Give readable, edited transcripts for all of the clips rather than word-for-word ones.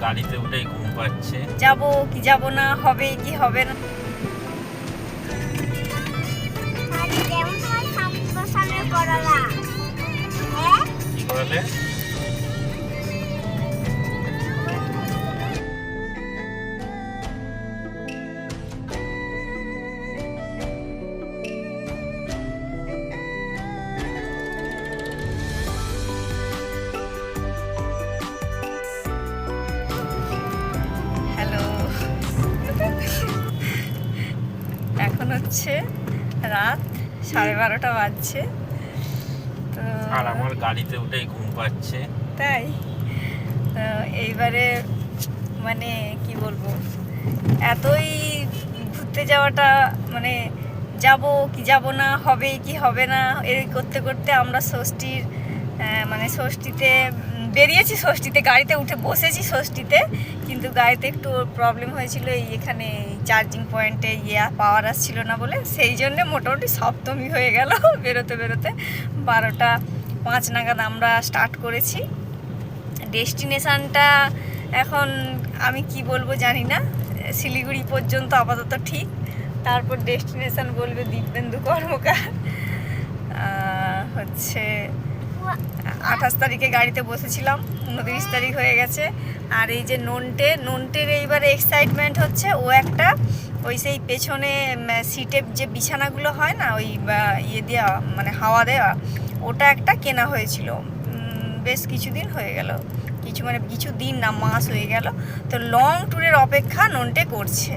গাড়িতে উঠেই ঘুম পাচ্ছে। যাব কি যাব না, হবে কি হবে না। কি করালে? হ্যালো, এখন হচ্ছে রাত 12:30 বাজছে। তো আর আমার গাড়িতে উঠেই ঘুম পাচ্ছে। তাই তো এইবারে মানে কি বলবো, এতই ঘুরতে যাওয়াটা মানে যাব কি যাব না, হবে কি হবে না, এই করতে করতে আমরা ষষ্ঠীর মানে ষষ্ঠীতে বেরিয়েছি। ষষ্ঠীতে গাড়িতে উঠে বসেছি ষষ্ঠীতে, কিন্তু গাড়িতে একটু প্রবলেম হয়েছিল, এই এখানে চার্জিং পয়েন্টে পাওয়ার আসছিল না বলে, সেই জন্যে মোটামুটি সপ্তমী হয়ে গেল। বেরোতে বেরোতে 12:05 নাগাদ আমরা স্টার্ট করেছি। ডেস্টিনেশানটা এখন আমি কি বলবো জানি না, শিলিগুড়ি পর্যন্ত আপাতত ঠিক, তারপর ডেস্টিনেশান বলবে দিব্যেন্দু কর্মকার। হচ্ছে 28 তারিখে গাড়িতে বসেছিলাম, 29 তারিখ হয়ে গেছে। আর এই যে নন্টের এইবারে এক্সাইটমেন্ট হচ্ছে, ও একটা ওই সেই পেছনে সিটে যে বিছানাগুলো হয় না, ওই ইয়ে দেওয়া মানে হাওয়া দেওয়া, ওটা একটা কেনা হয়েছিল বেশ কিছুদিন হয়ে গেল, কিছু দিন না মাস হয়ে গেল। তো লং ট্যুরের অপেক্ষা নন্টে করছে,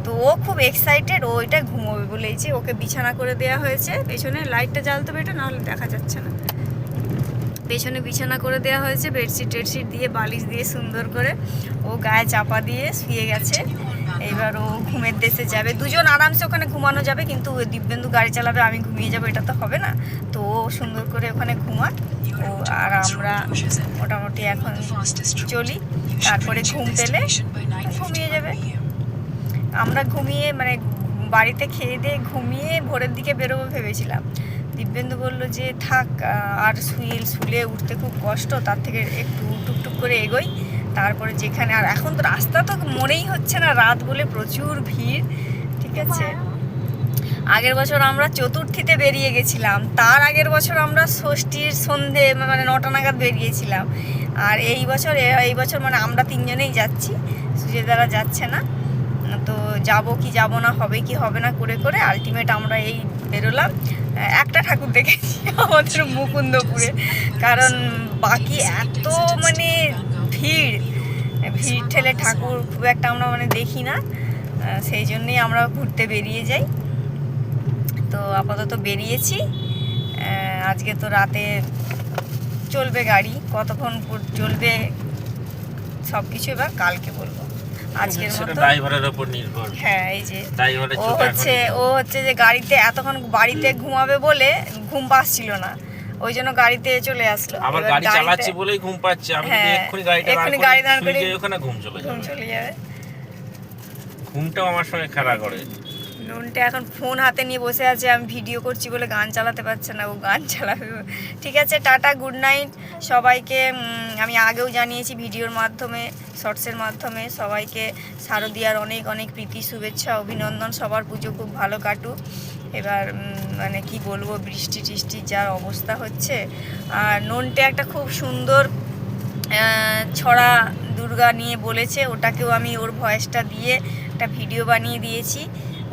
তো ও খুব এক্সাইটেড, ও ওইটা ঘুমোবে বলেছে। ওকে বিছানা করে দেওয়া হয়েছে, পেছনে লাইটটা জ্বালতে হবে, এটা নাহলে দেখা যাচ্ছে না। পেছনে বিছানা করে দেওয়া হয়েছে, বেডশিট টেডশিট দিয়ে বালিশ দিয়ে সুন্দর করে, ও গায়ে চাপা দিয়ে শুয়ে গেছে। এইবার ও ঘুমের দেশে যাবে, দুজন আরামসে ওখানে ঘুমানো যাবে, কিন্তু দিব্যেন্দু গাড়ি চালাবে, আমি ঘুমিয়ে যাবো, এটা তো হবে না। তো ও সুন্দর করে ওখানে ঘুমাক, ও আর আমরা মোটামুটি এখন চলি, তারপরে ঘুম পেলে ঘুমিয়ে যাবে। আমরা ঘুমিয়ে মানে বাড়িতে খেয়ে দিয়ে ঘুমিয়ে ভোরের দিকে বেরোবো ভেবেছিলাম। দিব্যেন্দু বললো যে থাক, আর শুলে উঠতে খুব কষ্ট, তার থেকে একটু টুকটুক করে এগোই, তারপরে যেখানে। আর এখন তো রাস্তা তো মনেই হচ্ছে না, রাত বলে প্রচুর ভিড়, ঠিক আছে। আগের বছর আমরা চতুর্থীতে বেরিয়ে গেছিলাম, তার আগের বছর আমরা ষষ্ঠীর সন্ধে মানে 9টা নাগাদ বেরিয়েছিলাম। আর এই বছর মানে আমরা তিনজনেই যাচ্ছি, সুজেদারা যাচ্ছে না। তো যাব কি যাব না, হবে কি হবে না করে করে আলটিমেট আমরা এই বেরোলাম। একটা ঠাকুর দেখেছি আমাদের মুকুন্দপুরে, কারণ বাকি এত মানে ভিড় ঠেলে ঠাকুর খুব একটা আমরা মানে দেখি না, সেই জন্যেই আমরা ঘুরতে বেরিয়ে যাই। তো আপাতত বেরিয়েছি, আজকে তো রাতে চলবে গাড়ি, কতক্ষণ চলবে সব কিছু এবার কালকে বলবো। আজকের মতো ড্রাইভারের উপর নির্ভর। হ্যাঁ, এই যে ও হচ্ছে যে গাড়িতে এতক্ষণ বাড়িতে ঘুমাবে বলে ঘুম পাচ্ছিল না, ওই জন্য গাড়িতে চলে আসলো। আবার গাড়ি চালাচ্ছি বলেই ঘুম পাচ্ছে, আমি যদি এক্ষুনি গাড়ি দাঁড় করে ওখানে ঘুম চলে যাবে। ঘুমটাও আমার সঙ্গে খেলা করে। নুনটা এখন ফোন হাতে নিয়ে বসে আছে, আমি ভিডিও করছি বলে গান চালাতে পারছে না, ও গান চালাবে। ঠিক আছে, টাটা, গুড নাইট সবাইকে। আমি আগেও জানিয়েছি ভিডিওর মাধ্যমে, শর্টসের মাধ্যমে, সবাইকে শারদীয়ার অনেক অনেক প্রীতি, শুভেচ্ছা, অভিনন্দন। সবার পুজো খুব ভালো কাটুক। এবার মানে কি বলবো, বৃষ্টি টিষ্টির যার অবস্থা হচ্ছে। আর নন্টে একটা খুব সুন্দর ছড়া দুর্গা নিয়ে বলেছে, ওটাকেও আমি ওর ভয়েসটা দিয়ে একটা ভিডিও বানিয়ে দিয়েছি।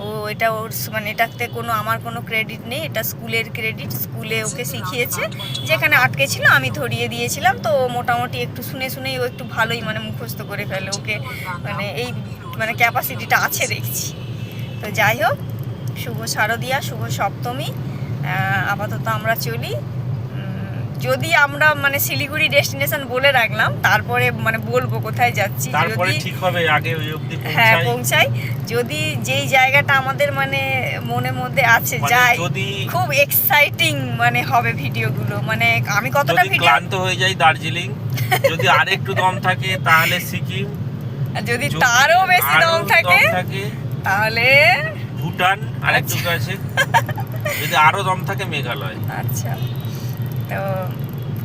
ও এটা ওর মানে এটাতে আমার কোনো ক্রেডিট নেই, এটা স্কুলের ক্রেডিট, স্কুলে ওকে শিখিয়েছে, যেখানে আটকে ছিল আমি ধরিয়ে দিয়েছিলাম। তো মোটামুটি একটু শুনেই ও একটু ভালোই মানে মুখস্থ করে ফেলে, ওকে মানে এই মানে ক্যাপাসিটিটা আছে দেখছি। তো যাই হোক, শুভ শারদীয়া, শুভ সপ্তমী। আপাতত আমরা চলি। যদি আমরা মানে শিলিগুড়ি ডেস্টিনেশন বলে রাখলাম, তারপরে মানে বলবো কোথায় যাচ্ছি, তারপরে ঠিক হবে, আগে ওই অবধি পৌঁছাই। যদি যেই জায়গাটা আমাদের মানে মনের মধ্যে আছে, যাই, খুব এক্সাইটিং মানে হবে ভিডিওগুলো। মানে আমি কতটা ক্লান্ত হয়ে যাই দার্জিলিং, যদি আরেকটু দম থাকে তাহলে সিকিম, যদি তারও বেশি দম থাকে তাহলে ভুটান আরেকটু কাছে, যদি আরো দম থাকে মেঘালয়। আচ্ছা, তো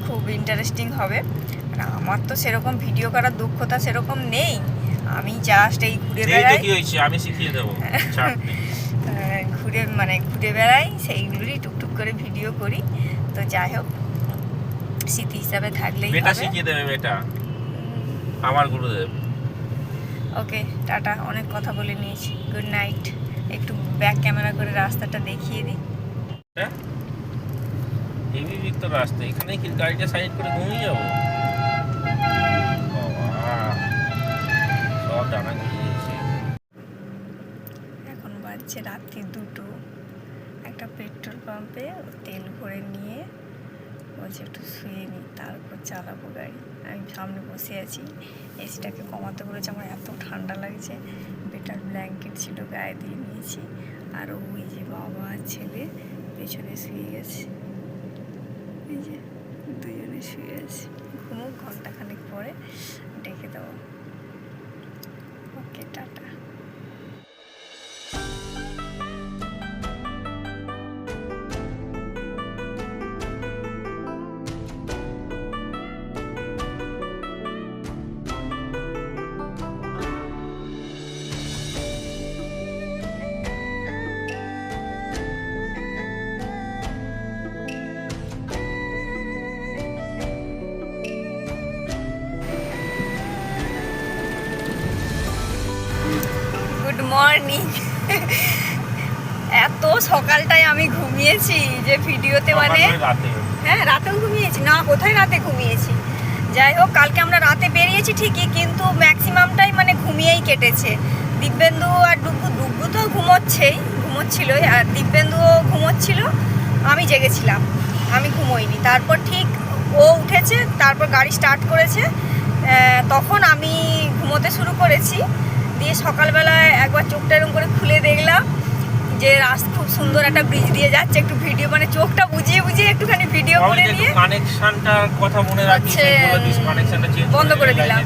খুব খুব ইন্টারেস্টিং হবে। আর আমার তো সেরকম ভিডিও করার দক্ষতা সেরকম নেই, আমি জাস্ট এই ঘুরে বেড়াই। কি হয়েছে, আমি শিখিয়ে দেবো। ঘুরে বেড়াই, সেইগুলোরই টুকটুক করে ভিডিও করি। তো যাই হোক, স্মৃতি হিসাবে থাকলেই হবে। বেটা শিখিয়ে দেবে, বেটা আমার গুরুদেব। ওকে, টাটা, অনেক কথা বলে নিয়েছি, গুড নাইট। একটু ব্যাক ক্যামেরা করে রাস্তাটা দেখিয়ে দিই। হেভি ভিক্টর রাস্তা, এখানে কি গাড়িটা সাইড করে ঘুমিয়ে যাবো? সব ডানা গিয়েছে। এখন বাজছে রাত্রি 2টো। একটা পেট্রোল পাম্পে তেল ভরে নিয়ে বলছে একটু শুয়ে নিই, তারপর চালাবো গাড়ি। আমি সামনে বসে আছি, এসিটাকে কমাতে বলেছে, আমার এত ঠান্ডা লাগছে। বেটার ব্ল্যাঙ্কেট ছিল, গায়ে দিয়ে নিয়েছি। আর ওই যে বাবা আর ছেলে পেছনে শুয়ে গেছে, এই যে দুজনে শুয়ে আছে। ঘুমুক, ঘন্টাখানেক পরে ডেকে দেবো। ওকে, টাটা। Good morning. এত সকালটায় আমি ঘুমিয়েছি যে ভিডিওতে মানে, হ্যাঁ রাতেও ঘুমিয়েছি না, কোথায় রাতে ঘুমিয়েছি। যাই হোক, কালকে আমরা রাতে বেরিয়েছি ঠিকই, কিন্তু ম্যাক্সিমামটাই মানে ঘুমিয়েই কেটেছে। দিব্যেন্দু আর ডুগু তো ঘুমোচ্ছিলই, আর দিব্যেন্দুও ঘুমোচ্ছিল, আমি জেগেছিলাম, আমি ঘুমোইনি। তারপর ঠিক ও উঠেছে, তারপর গাড়ি স্টার্ট করেছে, তখন আমি ঘুমোতে শুরু করেছি। দিয়ে সকালবেলায় একবার চোখটা এরকম করে খুলে দেখলাম যে রাস্তা খুব সুন্দর একটা ব্রিজ দিয়ে যাচ্ছে। একটু ভিডিও মানে চোখটা বুঝিয়ে একটুখানি ভিডিও করে নিয়ে কানেকশনটার কথা মনে রাখিস, কানেকশনটা চেঞ্জ বন্ধ করে দিলাম।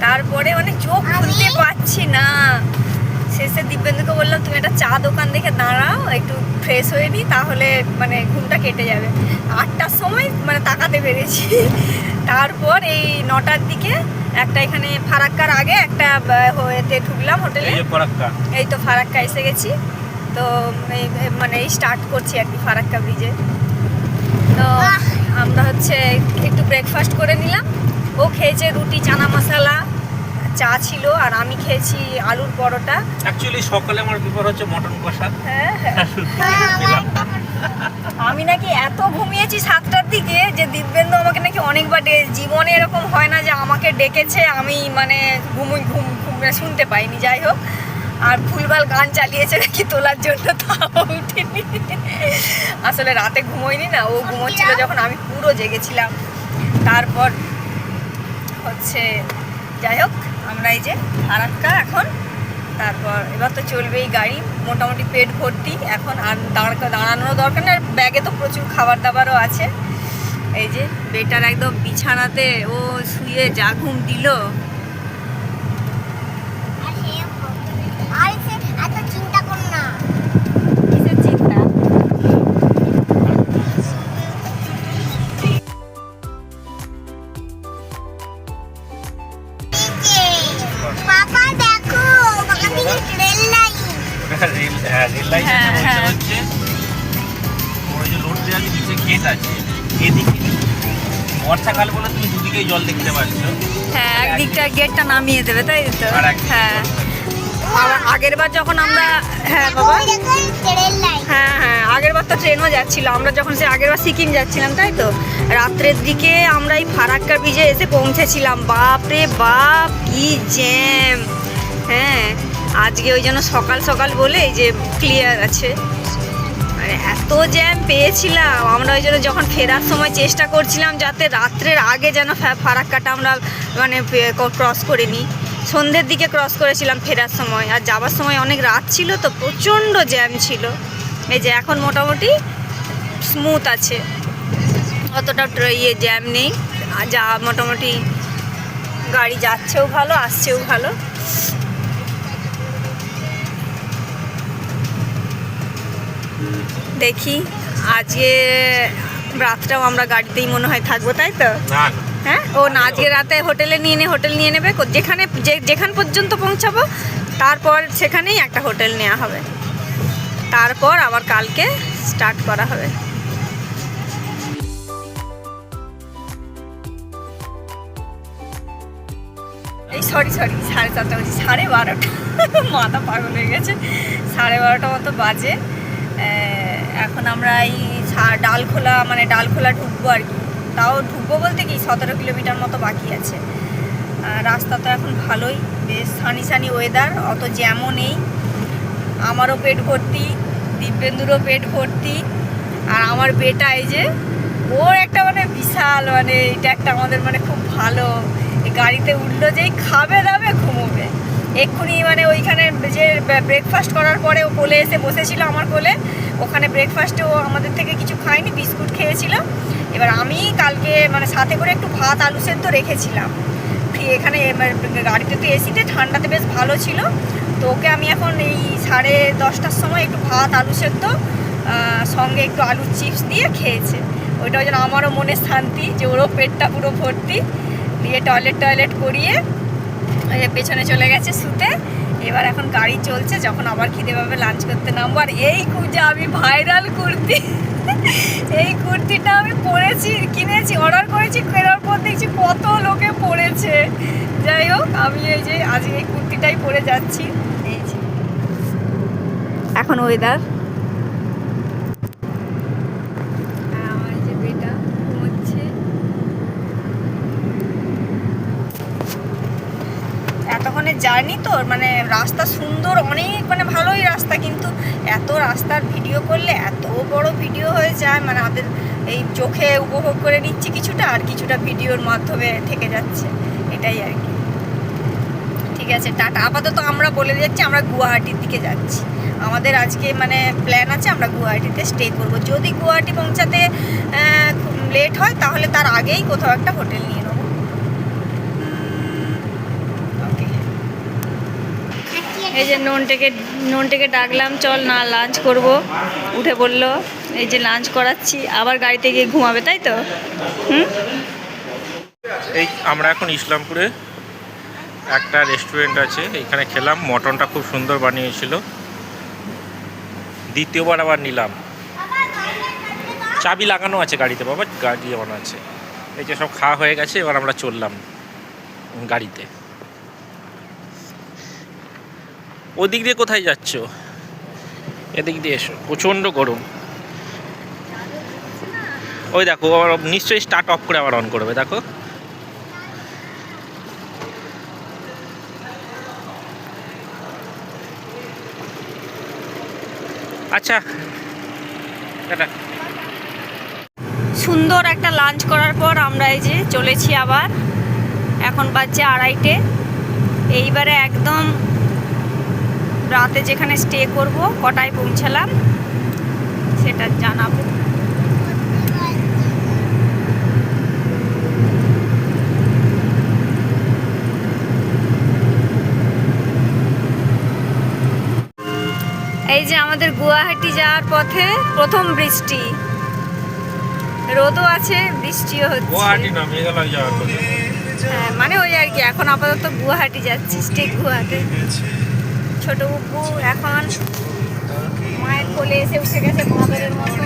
তারপরে মানে চোখ খুলতে পারছি না। শেষে দিব্যেন্দুকে বললাম, তুমি একটা চা দোকান দেখে দাঁড়াও, একটু ফ্রেশ হয়ে নিই, তাহলে মানে ঘুমটা কেটে যাবে। 8টার সময় মানে তাকাতে পেরেছি। তারপর এই 9টার দিকে একটা এখানে ফারাক্কার আগে একটা এতে ঢুকলাম হোটেলে। এই তো ফারাক্কা এসে গেছি। তো মানে এই স্টার্ট করছি আর কি ফারাক্কা ব্রিজে। তো আমরা হচ্ছে একটু ব্রেকফাস্ট করে নিলাম। ও খেয়েছে রুটি, চানা মশলা, চা ছিল, আর আমি খেয়েছি আলুর পরোটা। অ্যাকচুয়ালি সকালে আমার ব্যাপার হচ্ছে মটন কষা। হ্যাঁ, আমি নাকি এত ঘুমিয়েছি 7টার দিকে যে দিব্যেন্দু আমাকে নাকি অনেকবার জীবনে এরকম হয় না যে আমাকে ডেকেছে আমি মানে ঘুম শুনতে পাইনি। যাই হোক, আর ভুলভাল গান চালিয়েছে নাকি তোলার জন্য, তাও উঠিনি। আসলে রাতে ঘুমোইনি না, ও ঘুমোচ্ছিল যখন, আমি পুরো জেগেছিলাম। তারপর হচ্ছে যাই হোক, আমরা এই যে ফারাক্কা এখন, তারপর এবার তো চলবেই গাড়ি, মোটামুটি পেট ভর্তি এখন, আর দাঁড়ানোর দরকার নেই, আর ব্যাগে তো প্রচুর খাবার দাবারও আছে। এই যে বেটার একদম বিছানাতে ও শুয়ে যা ঘুম দিল। বর্ষাকাল বলে তুমি দুদিকেই জল দেখতে পাচ্ছ। হ্যাঁ, একদিকটা গেটটা নামিয়ে দেবে, তাই তো? হ্যাঁ, আগের বার যখন আমরা, হ্যাঁ বাবা, হ্যাঁ আগের বার তো ট্রেনও যাচ্ছিল, আমরা যখন আগের বার সিকিম যাচ্ছিলাম, তাই তো? রাত্রের দিকে আমরা এই ফারাক্কা ব্রিজে এসে পৌঁছেছিলাম। বাপ রে বাপ, কি জ্যাম! হ্যাঁ, আজকে ওই জন্য সকাল সকাল বলে এই যে ক্লিয়ার আছে। মানে এত জ্যাম পেয়েছিলাম আমরা, ওই জন্য যখন ফেরার সময় চেষ্টা করছিলাম যাতে রাত্রের আগে যেন ফারাক্কাটা আমরা মানে ক্রস করে নিই। সন্ধ্যের দিকে ক্রস করেছিলাম ফেরার সময়, আর যাবার সময় অনেক রাত ছিল তো প্রচণ্ড জ্যাম ছিল। এই যে এখন মোটামুটি স্মুথ আছে, অতটা জ্যাম নেই, যা মোটামুটি গাড়ি যাচ্ছেও ভালো, আসছেও ভালো। দেখি আজকে রাতটাও আমরা গাড়িতেই মনে হয় থাকবো, তাই তো? না হ্যাঁ, ও না, আজকে রাতে হোটেল নিয়ে নেবে, যেখান পর্যন্ত পৌঁছাবো তারপর সেখানেই একটা হোটেল নেওয়া হবে, তারপর আবার কালকে স্টার্ট করা হবে। এই সরি 4:30 বলছি, 12:30, মাথা পাগল হয়ে গেছে। 12:30 মতো বাজে। এখন আমরা এই ডালখোলা ঢুকবো আর কি। তাও ঢুকবো বলতে কি 17 কিলোমিটার মতো বাকি আছে। রাস্তা তো এখন ভালোই, বেশ সানি ওয়েদার, অত জ্যামও নেই। আমারও পেট ভর্তি, দিব্যেন্দুরও পেট ভর্তি, আর আমার বেটা এই যে ওর একটা মানে বিশাল মানে এটা একটা আমাদের মানে খুব ভালো, এই গাড়িতে উঠলো যেই খাবে দাবে ঘুমোবে এক্ষুনি। মানে ওইখানে যে ব্রেকফাস্ট করার পরে ও কোলে এসে বসেছিল আমার কোলে, ওখানে ব্রেকফাস্টে ও আমাদের থেকে কিছু খায়নি, বিস্কুট খেয়েছিল। এবার আমি কালকে মানে সাথে করে একটু ভাত আলু সেদ্ধ রেখেছিলাম এখানে, গাড়িতে তো এসিতে ঠান্ডাতে বেশ ভালো ছিল। তো ওকে আমি এখন এই 10:30টার সময় একটু ভাত আলু সেদ্ধ সঙ্গে একটু আলুর চিপস দিয়ে খেয়েছে। ওইটাও যেন আমারও মনে শান্তি যে ওরও পেটটা পুরো ভর্তি। দিয়ে টয়লেট করিয়ে পেছনে চলে গেছে শুতে। এবার এখন গাড়ি চলছে, যখন আবার খিদে পাবে লাঞ্চ করতে নামবো। আর এই যা আমি ভাইরাল কুর্তি, এই কুর্তিটা আমি কিনেছি, অর্ডার করেছি, কেনার পর দেখছি কত লোকে পরেছে। যাই হোক, আমি এই যে আজকে এই কুর্তিটাই পরে যাচ্ছি। এই যে এখন ওয়েদার, আমার যে বেটা ঘুমোচ্ছে। এতক্ষণে জার্নি তো মানে রাস্তা সুন্দর, অনেক মানে ভালোই রাস্তা, কিন্তু এত রাস্তার ভিডিও করলে এত বড় ভিডিও হয়ে যায়, মানে আমাদের এই চোখে উপভোগ করে নিচ্ছি কিছুটা, আর কিছুটা ভিডিওর মাধ্যমে থেকে যাচ্ছে, এটাই আর কি। ঠিক আছে, টাটা। আপাতত আমরা বলে যাচ্ছি আমরা গুয়াহাটির দিকে যাচ্ছি। আমাদের আজকে মানে প্ল্যান আছে আমরা গুয়াহাটিতে স্টে করব। যদি গুয়াহাটি পৌঁছাতে খুব লেট হয় তাহলে তার আগেই কোথাও একটা হোটেল নিয়ে নেবো। ওকে, এই যে ননটেকে ডাকলাম, চল না লাঞ্চ করব, উঠে বললো। এই যে লাঞ্চ করাচ্ছি, আবার গাড়িতে গিয়ে ঘুমাবে, তাই তো? এই আমরা এখন ইসলামপুরে একটা রেস্টুরেন্ট আছে, এখানে খেলাম। মটনটা খুব সুন্দর বানিয়েছিল, দ্বিতীয়বার আবার নিলাম। চাবি লাগানো আছে গাড়িতে, বাবা গাড়ি লাগানো আছে। এই যে সব খাওয়া হয়ে গেছে, এবার আমরা চললাম গাড়িতে। ওদিক দিয়ে কোথায় যাচ্ছ? এদিক দিয়ে এসো, প্রচণ্ড গরম। ওই দেখো, আবার নিশ্চয়ই স্টার্ট অফ করে আবার অন করবে, দেখো। আচ্ছা, সুন্দর একটা লাঞ্চ করার পর আমরা এই যে চলেছি আবার। এখন বাজছে 2:30। এইবারে একদম রাতে যেখানে স্টে করব, কটায় পৌঁছালাম সেটা জানাবো। এই যে আমাদের গুয়াহাটি যাওয়ার পথে প্রথম বৃষ্টি, রোদও আছে, বৃষ্টিও হচ্ছে। গুয়াহাটি না, মেঘালয় যাওয়ার কথা। হ্যাঁ, মানে ওই আর কি। এখন আপাতত গুয়াহাটি যাচ্ছি, স্টেক গুয়াহাটি। ছোট বুবু এখন মায়ের কোলে এসে উঠে গেছে বাঁদরের মতো।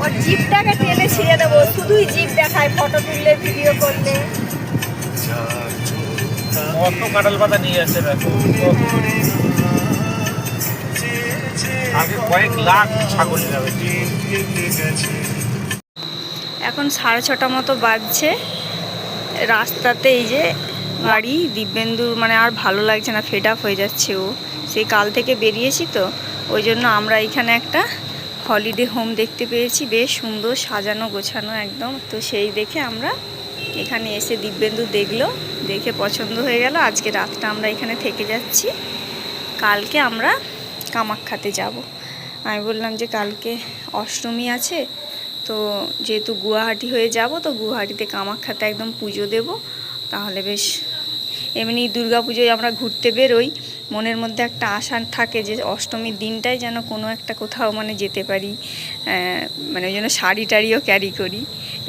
ওর জিভটাকে টেনে ছিঁড়ে দেবো, শুধুই জিভ দেখায় ফটো তুললে, ভিডিও করলে। কত কাঁঠাল পাতা নিয়ে আসছে দেখো, আগে কয়েক লাখ ছাগল যাবে। এখন 6:30 মতো বাজছে। রাস্তাতে এই যে গাড়ি, দিব্যেন্দুর মানে আর ভালো লাগছে না, ফেড আপ হয়ে যাচ্ছে ও। সেই কাল থেকে বেরিয়েছি তো, ওই জন্য আমরা এখানে একটা হলিডে হোম দেখতে পেয়েছি, বেশ সুন্দর সাজানো গোছানো একদম। তো সেই দেখে আমরা এখানে এসে দিব্যেন্দু দেখলো, দেখে পছন্দ হয়ে গেল। আজকে রাতটা আমরা এখানে থেকে যাচ্ছি, কালকে আমরা কামাখ্যাতে যাব। আমি বললাম যে কালকে অষ্টমী আছে, তো যেহেতু গুয়াহাটি হয়ে যাব, তো গুয়াহাটিতে কামাখ্যাতে একদম পুজো দেব, তাহলে বেশ এমনি দুর্গাপুজোয় আমরা ঘুরতে বেরোই, মনের মধ্যে একটা আশা থাকে যে অষ্টমীর দিনটাই যেন কোনো একটা কোথাও মানে যেতে পারি, মানে ওই জন্য শাড়ি টাড়িও ক্যারি করি।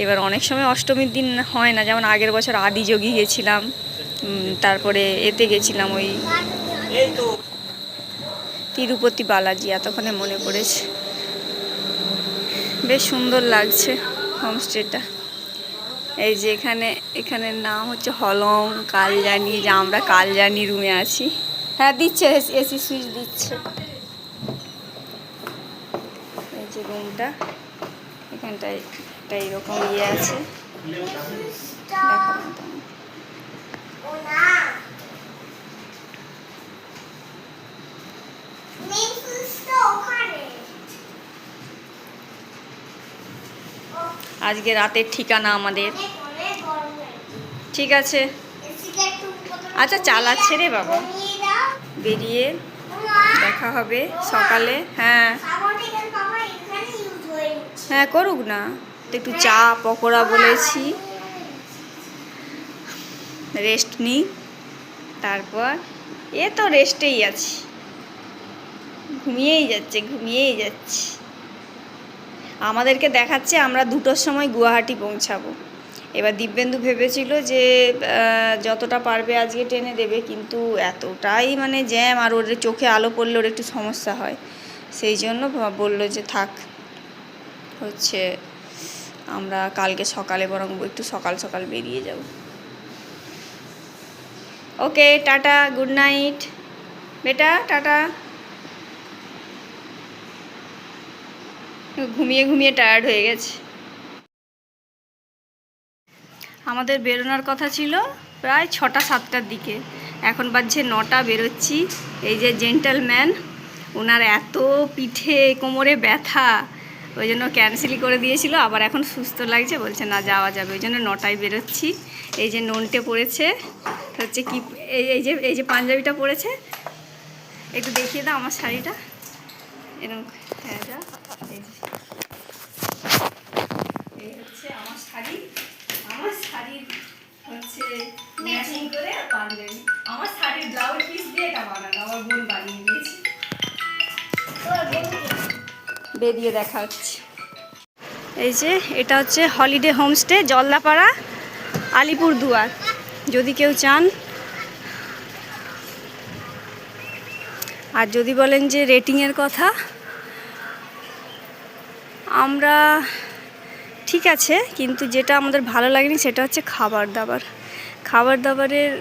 এবার অনেক সময় অষ্টমীর দিন হয় না, যেমন আগের বছর আদিযোগী গেছিলাম, তারপরে এতে গেছিলাম ওই তিরুপতি বালাজি, এতক্ষণে মনে পড়েছে। বেশ সুন্দর লাগছে হোমস্টেটা। এই যে এখানের নাম হচ্ছে হলং কালজানি, যে আমরা কালজানি রুমে আছি। হ্যাঁ দিচ্ছে, এসি সুইচ দিচ্ছে। এই যে রুমটা, এখানটায় একটা এইরকম ইয়ে আছে, দেখাবো। আজকে রাতের ঠিকানা আমাদের, ঠিক আছে। আচ্ছা চালাচ্ছে রে বাবা, বেরিয়ে দেখা হবে সকালে। হ্যাঁ হ্যাঁ করুক না, একটু চা পকোড়া বলেছি, রেস্ট নিই, তারপর এ তো রেস্টেই আছি, ঘুমিয়েই যাচ্ছি। আমাদেরকে দেখাচ্ছে আমরা 2টোর সময় গুয়াহাটি পৌঁছাবো। এবার দিব্যেন্দু ভেবেছিল যে যতটা পারবে আজকে ট্রেনে দেবে, কিন্তু এতটাই মানে জ্যাম, আর ওর চোখে আলো পড়লে ওর একটু সমস্যা হয়, সেই জন্য বললো যে থাক, হচ্ছে আমরা কালকে সকালে বরং একটু সকাল বেরিয়ে যাব। ওকে টাটা, গুড নাইট বেটা, টাটা। ঘুমিয়ে টায়ার্ড হয়ে গেছে। আমাদের বেরোনোর কথা ছিল প্রায় 6টা-7টার দিকে, এখন বাজছে 9টা, বেরোচ্ছি। এই যে জেন্টলম্যান, ওনার এত পিঠে কোমরে ব্যথা, ওই জন্য ক্যান্সেলই করে দিয়েছিল, আবার এখন সুস্থ লাগছে, বলছে না যাওয়া যাবে, ওই জন্য 9টায় বেরোচ্ছি। এই যে নন্টে পড়েছে হচ্ছে কি, এই যে পাঞ্জাবিটা পরেছে, একটু দেখিয়ে দাও আমার শাড়িটা, এরকম। হ্যাঁ যা, এই হচ্ছে আমার শাড়ি হচ্ছে ম্যাচিং করে আর পাঞ্জাবি। আমার শাড়ির ব্লাউজ পিস দিয়ে এটা বানানো, আমার বোন বানিয়ে দিয়েছে। বেরিয়ে দেখা হচ্ছে। এই যে এটা হচ্ছে হলিডে হোমস্টে, জলদাপাড়া, আলিপুরদুয়ার, যদি কেউ চান। আর যদি বলেন যে রেটিংয়ের কথা, আমরা ঠিক আছে, কিন্তু যেটা আমাদের ভালো লাগেনি সেটা হচ্ছে খাবার দাবারের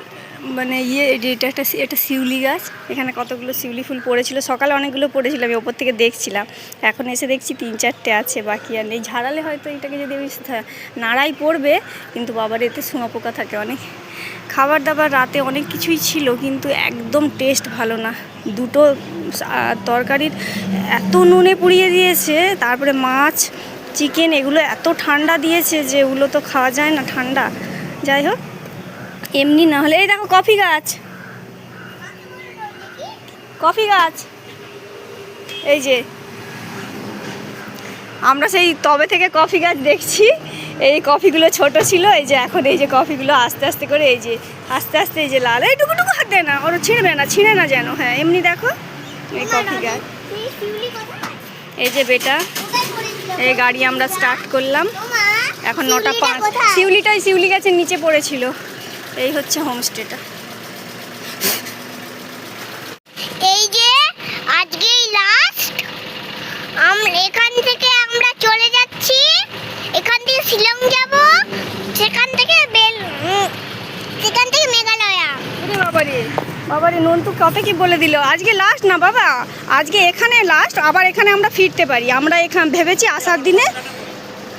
মানে এটা শিউলি গাছ, এখানে কতগুলো শিউলি ফুল পড়েছিল, সকালে অনেকগুলো পড়েছিল, আমি ওপর থেকে দেখছিলাম, এখন এসে দেখছি 3-4টে আছে, বাকি আর নেই। ঝাড়ালে হয়তো এটাকে যদি আমি নাড়াই পড়বে, কিন্তু বাবার এতে শুঁয়োপোকা থাকে অনেক। খাবার দাবার রাতে অনেক কিছুই ছিল, কিন্তু একদম টেস্ট ভালো না। 2টো তরকারির এত নুনে পুড়িয়ে দিয়েছে, তারপরে মাছ চিকেন এগুলো এত ঠান্ডা দিয়েছে যে ওগুলো তো খাওয়া যায় না ঠান্ডা। যাই হোক, এমনি না হলে, এই দেখো কফি গাছ, এই যে আমরা সেই তবে থেকে কফি গাছ দেখছি। এই কফিগুলো ছোট ছিল, এই যে এখন এই যে কফিগুলো আস্তে আস্তে করে, এই যে আস্তে আস্তে এই যে লাল, এই টুকু হাত দেয় না, ওর ছিঁড়ে না যেন। হ্যাঁ এমনি দেখো এই কফি গাছ। এই যে বেটা, এই গাড়ি আমরা স্টার্ট করলাম, এখন 9টা 5। শিউলি গাছের নিচে পড়েছিল। এই হচ্ছে হোমস্টেটা। এই যে আজকেই লাস্ট, এখান থেকে আমরা চলে যাচ্ছি, এখান থেকে শিলং যাব, সেখান থেকে মেঘালয়া। বাবারে নন্তু কত কি বলে দিল, আজকে লাস্ট না বাবা, আজকে এখানে লাস্ট, আবার এখানে আমরা ফিরতে পারি। আমরা এখানে ভেবেছি আসার দিনে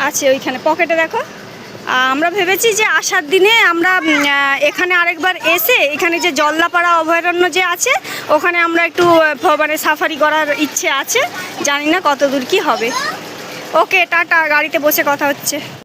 আছে, ওইখানে পকেটে দেখো, আমরা ভেবেছি যে আসার দিনে আমরা এখানে আরেকবার এসে, এখানে যে জলদাপাড়া অভয়ারণ্য যে আছে, ওখানে আমরা একটু মানে সাফারি করার ইচ্ছে আছে, জানি না কত দূর কি হবে। ওকে টাটা, গাড়িতে বসে কথা হচ্ছে।